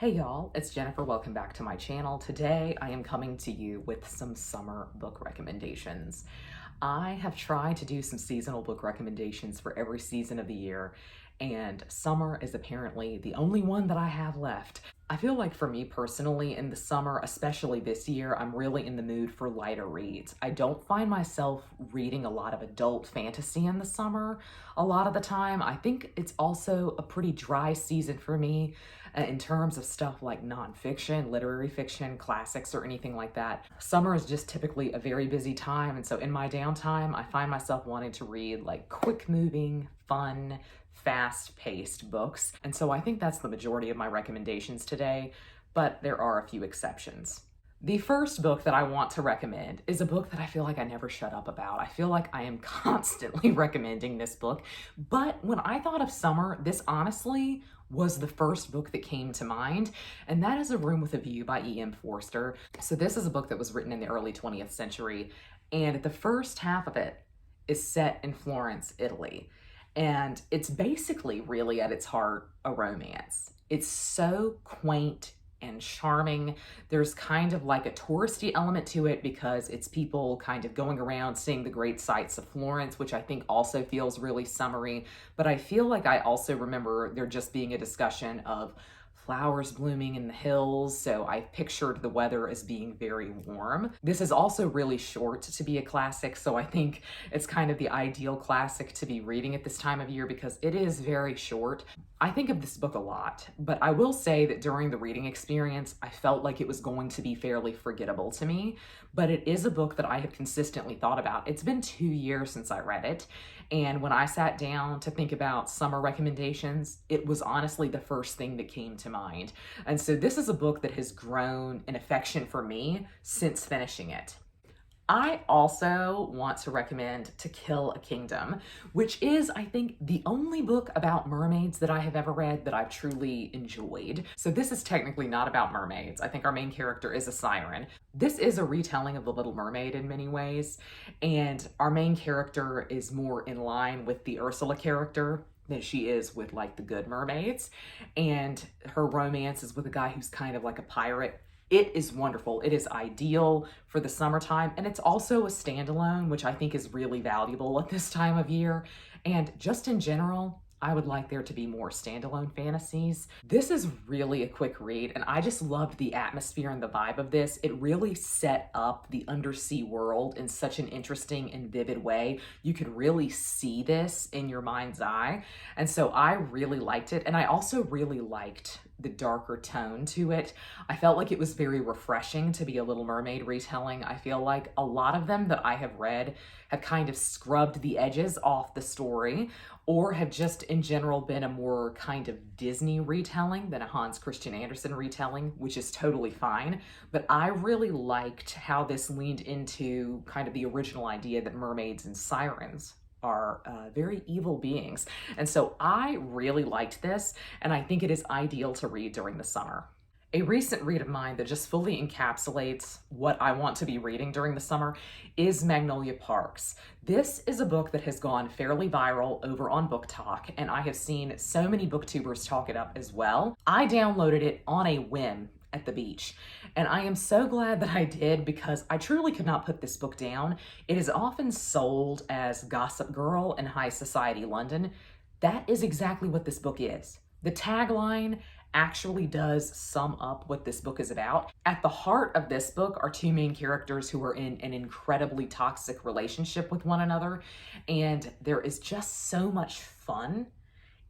Hey y'all, it's Jennifer. Welcome back to my channel. Today I am coming to you with some summer book recommendations. I have tried to do some seasonal book recommendations for every season of the year, and summer is apparently the only one that I have left. I feel like for me personally in the summer, especially this year, I'm really in the mood for lighter reads. I don't find myself reading a lot of adult fantasy in the summer a lot of the time. I think it's also a pretty dry season for me in terms of stuff like nonfiction, literary fiction, classics, or anything like that. Summer is just typically a very busy time, and so in my downtime, I find myself wanting to read like quick-moving, fun, fast-paced books. And so I think that's the majority of my recommendations today, but there are a few exceptions. The first book that I want to recommend is a book that I feel like I never shut up about. I feel like I am constantly recommending this book, but when I thought of summer, this honestly was the first book that came to mind, and that is A Room with a View by E.M. Forster. So this is a book that was written in the early 20th century, and the first half of it is set in Florence, Italy. And it's basically really at its heart a romance. It's so quaint and charming. There's kind of like a touristy element to it because it's people kind of going around seeing the great sights of Florence, which I think also feels really summery. But I feel like I also remember there just being a discussion of flowers blooming in the hills, so I pictured the weather as being very warm. This is also really short to be a classic, so I think it's kind of the ideal classic to be reading at this time of year because it is very short. I think of this book a lot, but I will say that during the reading experience, I felt like it was going to be fairly forgettable to me, but it is a book that I have consistently thought about. It's been 2 years since I read it, and when I sat down to think about summer recommendations, it was honestly the first thing that came to mind. And so this is a book that has grown in affection for me since finishing it. I also want to recommend To Kill a Kingdom, which is, I think, the only book about mermaids that I have ever read that I've truly enjoyed. So this is technically not about mermaids. I think our main character is a siren. This is a retelling of The Little Mermaid in many ways, and our main character is more in line with the Ursula character than she is with like the good mermaids, and her romance is with a guy who's kind of like a pirate. It is wonderful. It is ideal for the summertime, and it's also a standalone, which I think is really valuable at this time of year. And just in general, I would like there to be more standalone fantasies. This is really a quick read, and I just loved the atmosphere and the vibe of this. It really set up the undersea world in such an interesting and vivid way. You could really see this in your mind's eye. And so I really liked it, and I also really liked the darker tone to it. I felt like it was very refreshing to be a Little Mermaid retelling. I feel like a lot of them that I have read have kind of scrubbed the edges off the story, or have just in general been a more kind of Disney retelling than a Hans Christian Andersen retelling, which is totally fine. But I really liked how this leaned into kind of the original idea that mermaids and sirens are very evil beings. And so I really liked this, and I think it is ideal to read during the summer. A recent read of mine that just fully encapsulates what I want to be reading during the summer is Magnolia Parks. This is a book that has gone fairly viral over on Book Talk, and I have seen so many booktubers talk it up as well. I downloaded it on a whim at the beach, and I am so glad that I did because I truly could not put this book down. It is often sold as Gossip Girl in high society London. That is exactly what this book is. The tagline actually does sum up what this book is about. At the heart of this book are two main characters who are in an incredibly toxic relationship with one another, and there is just so much fun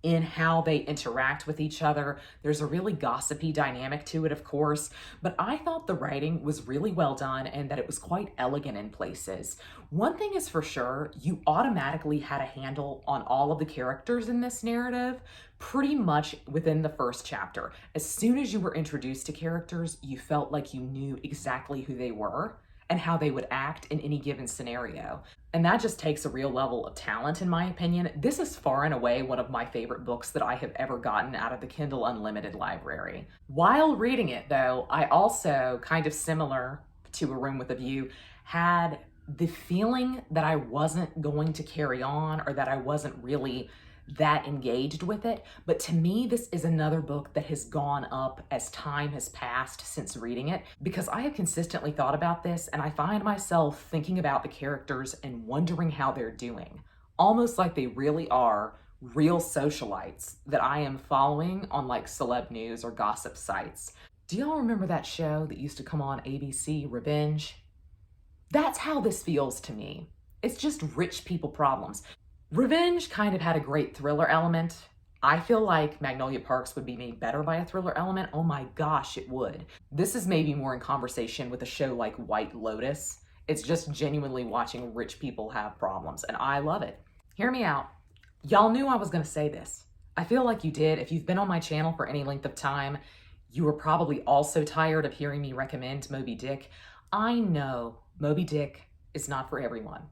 in how they interact with each other. There's a really gossipy dynamic to it, of course, but I thought the writing was really well done and that it was quite elegant in places. One thing is for sure, you automatically had a handle on all of the characters in this narrative pretty much within the first chapter. As soon as you were introduced to characters, you felt like you knew exactly who they were and how they would act in any given scenario. And that just takes a real level of talent, in my opinion. This is far and away one of my favorite books that I have ever gotten out of the Kindle Unlimited library. While reading it, though, I also, kind of similar to A Room with a View, had the feeling that I wasn't going to carry on, or that I wasn't really that engaged with it. But to me, this is another book that has gone up as time has passed since reading it, because I have consistently thought about this and I find myself thinking about the characters and wondering how they're doing, almost like they really are real socialites that I am following on like celeb news or gossip sites. Do y'all remember that show that used to come on ABC, Revenge? That's how this feels to me. It's just rich people problems. Revenge kind of had a great thriller element. I feel like Magnolia Parks would be made better by a thriller element. Oh my gosh, it would. This is maybe more in conversation with a show like White Lotus. It's just genuinely watching rich people have problems, and I love it. Hear me out. Y'all knew I was gonna say this. I feel like you did. If you've been on my channel for any length of time, you were probably also tired of hearing me recommend Moby Dick. I know Moby Dick is not for everyone.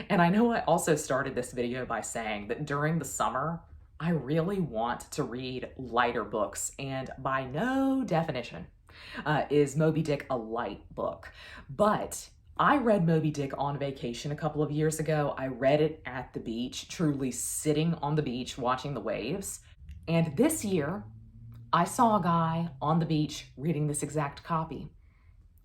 And I know I also started this video by saying that during the summer, I really want to read lighter books, and by no definition is Moby Dick a light book. But I read Moby Dick on vacation a couple of years ago. I read it at the beach, truly sitting on the beach watching the waves. And this year, I saw a guy on the beach reading this exact copy.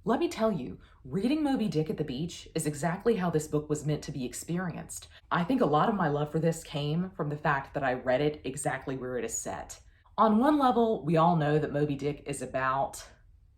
Let me tell you, reading Moby Dick at the beach is exactly how this book was meant to be experienced. I think a lot of my love for this came from the fact that I read it exactly where it is set. On one level, we all know that Moby Dick is about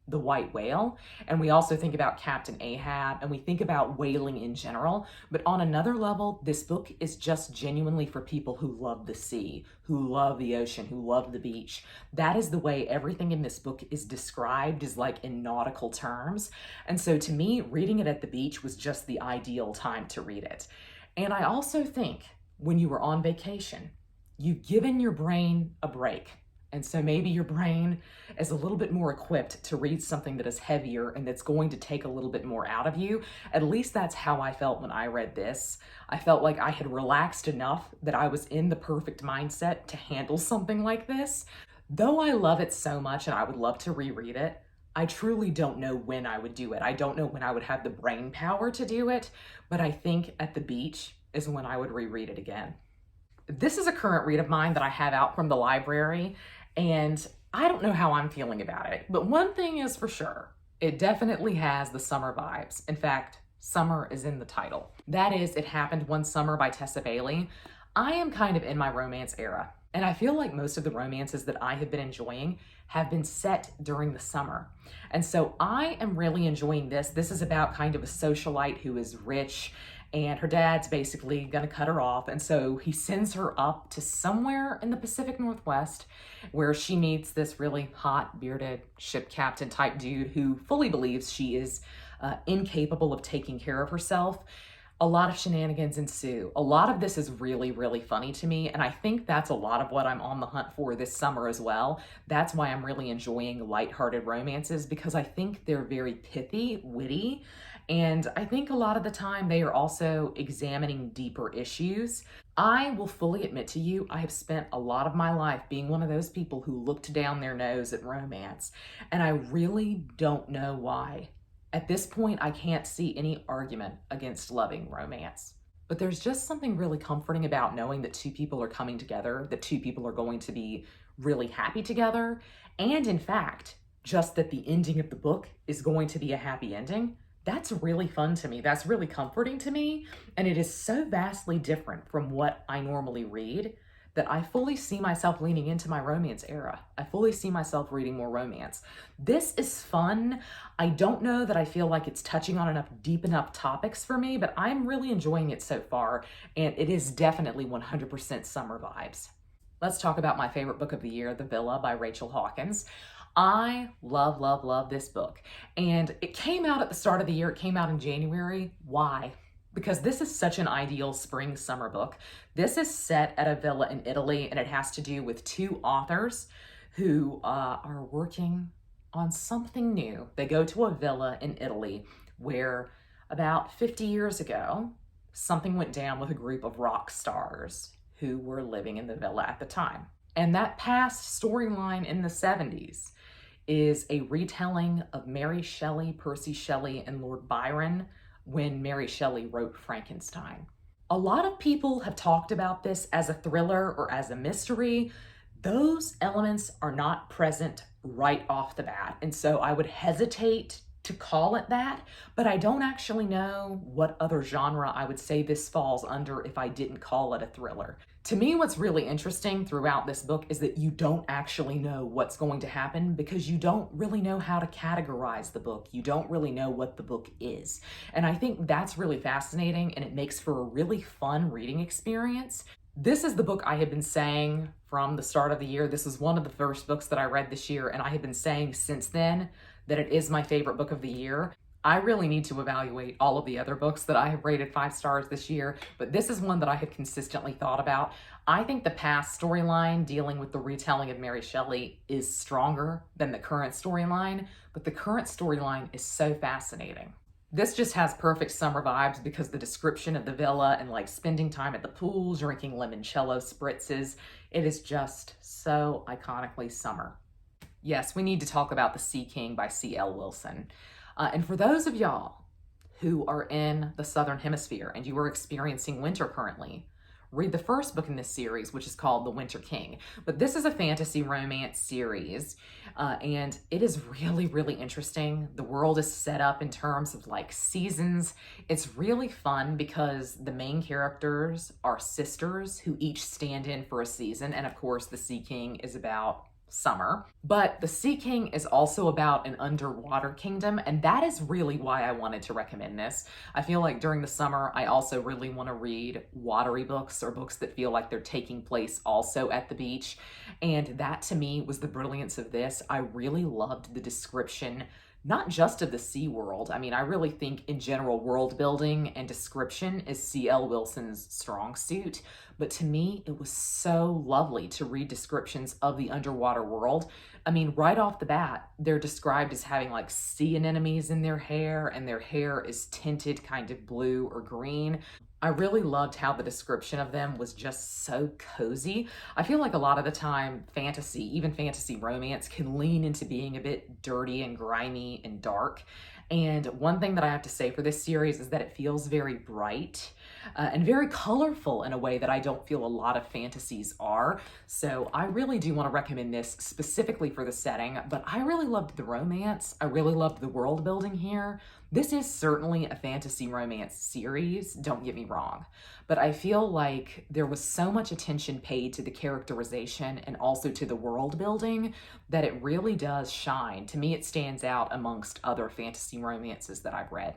the white whale, and we also think about Captain Ahab, and we think about whaling in general. But on another level, this book is just genuinely for people who love the sea, who love the ocean, who love the beach. That is the way everything in this book is described, is like in nautical terms. And so to me, reading it at the beach was just the ideal time to read it. And I also think when you were on vacation, you've given your brain a break. And so maybe your brain is a little bit more equipped to read something that is heavier and that's going to take a little bit more out of you. At least that's how I felt when I read this. I felt like I had relaxed enough that I was in the perfect mindset to handle something like this. Though I love it so much and I would love to reread it, I truly don't know when I would do it. I don't know when I would have the brain power to do it, but I think at the beach is when I would reread it again. This is a current read of mine that I have out from the library, and I don't know how I'm feeling about it, but one thing is for sure, it definitely has the summer vibes. In fact, summer is in the title. That is It Happened One Summer by Tessa Bailey. I am kind of in my romance era, and I feel like most of the romances that I have been enjoying have been set during the summer. And so I am really enjoying this. This is about kind of a socialite who is rich, and her dad's basically gonna cut her off. And so he sends her up to somewhere in the Pacific Northwest where she meets this really hot, bearded ship captain type dude who fully believes she is incapable of taking care of herself. A lot of shenanigans ensue. A lot of this is really, really funny to me, and I think that's a lot of what I'm on the hunt for this summer as well. That's why I'm really enjoying lighthearted romances, because I think they're very pithy, witty, and I think a lot of the time they are also examining deeper issues. I will fully admit to you, I have spent a lot of my life being one of those people who looked down their nose at romance, and I really don't know why. At this point, I can't see any argument against loving romance. But there's just something really comforting about knowing that two people are coming together, that two people are going to be really happy together, and in fact, just that the ending of the book is going to be a happy ending. That's really fun to me. That's really comforting to me, and it is so vastly different from what I normally read that I fully see myself leaning into my romance era. I fully see myself reading more romance. This is fun. I don't know that I feel like it's touching on enough deep enough topics for me, but I'm really enjoying it so far, and it is definitely 100% summer vibes. Let's talk about my favorite book of the year, The Villa by Rachel Hawkins. I love, love, love this book. And it came out at the start of the year. It came out in January. Why? Because this is such an ideal spring summer book. This is set at a villa in Italy, and it has to do with two authors who are working on something new. They go to a villa in Italy where about 50 years ago, something went down with a group of rock stars who were living in the villa at the time. And that past storyline in the 70s is a retelling of Mary Shelley, Percy Shelley, and Lord Byron when Mary Shelley wrote Frankenstein. A lot of people have talked about this as a thriller or as a mystery. Those elements are not present right off the bat, and so I would hesitate to call it that, but I don't actually know what other genre I would say this falls under if I didn't call it a thriller. To me, what's really interesting throughout this book is that you don't actually know what's going to happen because you don't really know how to categorize the book. You don't really know what the book is. And I think that's really fascinating, and it makes for a really fun reading experience. This is the book I have been saying from the start of the year. This is one of the first books that I read this year, and I have been saying since then that it is my favorite book of the year. I really need to evaluate all of the other books that I have rated 5 stars this year, but this is one that I have consistently thought about. I think the past storyline dealing with the retelling of Mary Shelley is stronger than the current storyline, but the current storyline is so fascinating. This just has perfect summer vibes because the description of the villa and like spending time at the pool, drinking limoncello spritzes, it is just so iconically summer. Yes, we need to talk about The Sea King by C.L. Wilson. And for those of y'all who are in the Southern Hemisphere and you are experiencing winter currently, read the first book in this series, which is called The Winter King. But this is a fantasy romance series, and it is really, really interesting. The world is set up in terms of like seasons. It's really fun because the main characters are sisters who each stand in for a season. And of course, The Sea King is about summer, but The Sea King is also about an underwater kingdom, and that is really why I wanted to recommend this. I feel like during the summer, I also really want to read watery books or books that feel like they're taking place also at the beach, and that to me was the brilliance of this. I really loved the description, not just of the sea world. I mean, I really think in general, world building and description is C.L. Wilson's strong suit. But to me, it was so lovely to read descriptions of the underwater world. I mean, right off the bat, they're described as having like sea anemones in their hair, and their hair is tinted kind of blue or green. I really loved how the description of them was just so cozy. I feel like a lot of the time fantasy, even fantasy romance, can lean into being a bit dirty and grimy and dark. And one thing that I have to say for this series is that it feels very bright and very colorful in a way that I don't feel a lot of fantasies are. So I really do want to recommend this specifically for the setting, but I really loved the romance. I really loved the world building here. This is certainly a fantasy romance series, don't get me wrong, but I feel like there was so much attention paid to the characterization and also to the world building that it really does shine. To me, it stands out amongst other fantasy romances that I've read.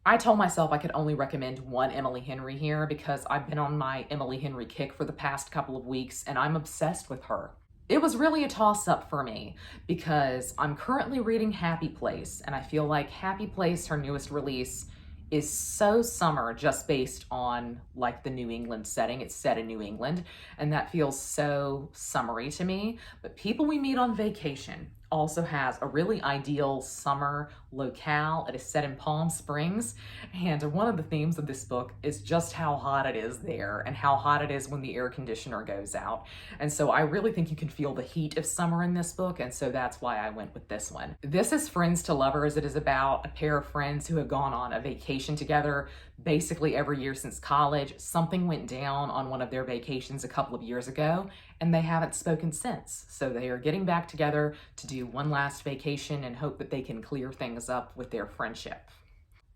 I told myself I could only recommend one Emily Henry here because I've been on my Emily Henry kick for the past couple of weeks and I'm obsessed with her. It was really a toss-up for me because I'm currently reading Happy Place, and I feel like Happy Place, her newest release, is so summer just based on like the New England setting. It's set in New England, and that feels so summery to me. But People We Meet on Vacation also has a really ideal summer locale. It is set in Palm Springs, and one of the themes of this book is just how hot it is there and how hot it is when the air conditioner goes out. And so I really think you can feel the heat of summer in this book, and so that's why I went with this one. This is Friends to Lovers. It is about a pair of friends who have gone on a vacation together basically every year since college. Something went down on one of their vacations a couple of years ago, and they haven't spoken since. So they are getting back together to do one last vacation and hope that they can clear things up with their friendship.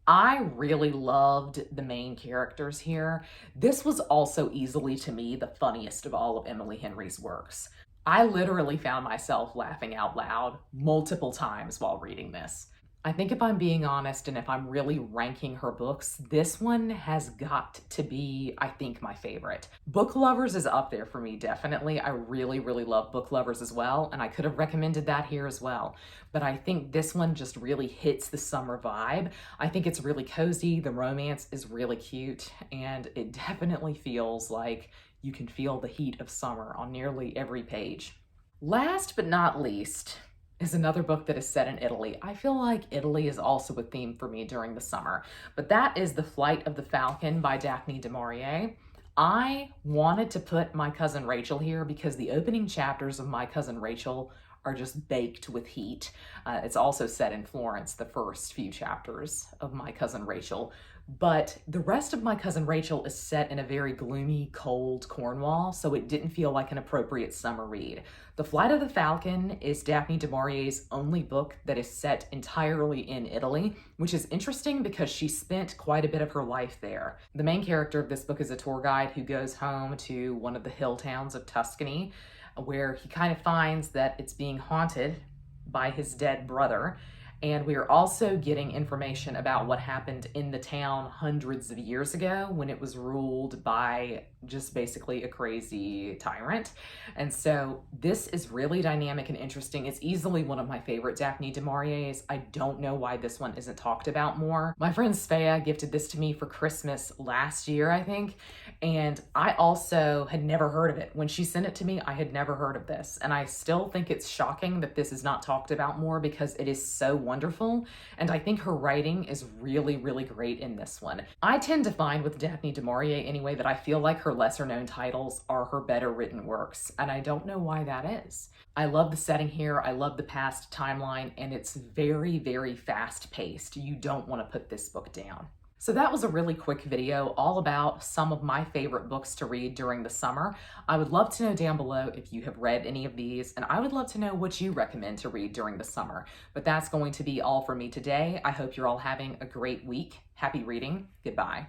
I really loved the main characters here. This was also easily, to me, the funniest of all of Emily Henry's works. I literally found myself laughing out loud multiple times while reading this. I think if I'm being honest and if I'm really ranking her books, this one has got to be, I think, my favorite. Book Lovers is up there for me, definitely. I really, really love Book Lovers as well, and I could have recommended that here as well. But I think this one just really hits the summer vibe. I think it's really cozy, the romance is really cute, and it definitely feels like you can feel the heat of summer on nearly every page. Last but not least, is another book that is set in Italy. I feel like Italy is also a theme for me during the summer, but that is The Flight of the Falcon by Daphne du Maurier. I wanted to put My Cousin Rachel here because the opening chapters of My Cousin Rachel are just baked with heat. It's also set in Florence, the first few chapters of My Cousin Rachel. But the rest of My Cousin Rachel is set in a very gloomy, cold Cornwall, so it didn't feel like an appropriate summer read. The Flight of the Falcon is Daphne du Maurier's only book that is set entirely in Italy, which is interesting because she spent quite a bit of her life there. The main character of this book is a tour guide who goes home to one of the hill towns of Tuscany, where he kind of finds that it's being haunted by his dead brother. And we are also getting information about what happened in the town hundreds of years ago when it was ruled by just basically a crazy tyrant. And so this is really dynamic and interesting. It's easily one of my favorite Daphne du Maurier's. I don't know why this one isn't talked about more. My friend Svea gifted this to me for Christmas last year, I think, and I also had never heard of it. When she sent it to me, I had never heard of this, and I still think it's shocking that this is not talked about more because it is so wonderful, and I think her writing is really, really great in this one. I tend to find with Daphne du Maurier anyway that I feel like her lesser known titles are her better written works, and I don't know why that is. I love the setting here, I love the past timeline, and it's very, very fast paced. You don't want to put this book down. So that was a really quick video all about some of my favorite books to read during the summer. I would love to know down below if you have read any of these, and I would love to know what you recommend to read during the summer. But that's going to be all for me today. I hope you're all having a great week. Happy reading. Goodbye.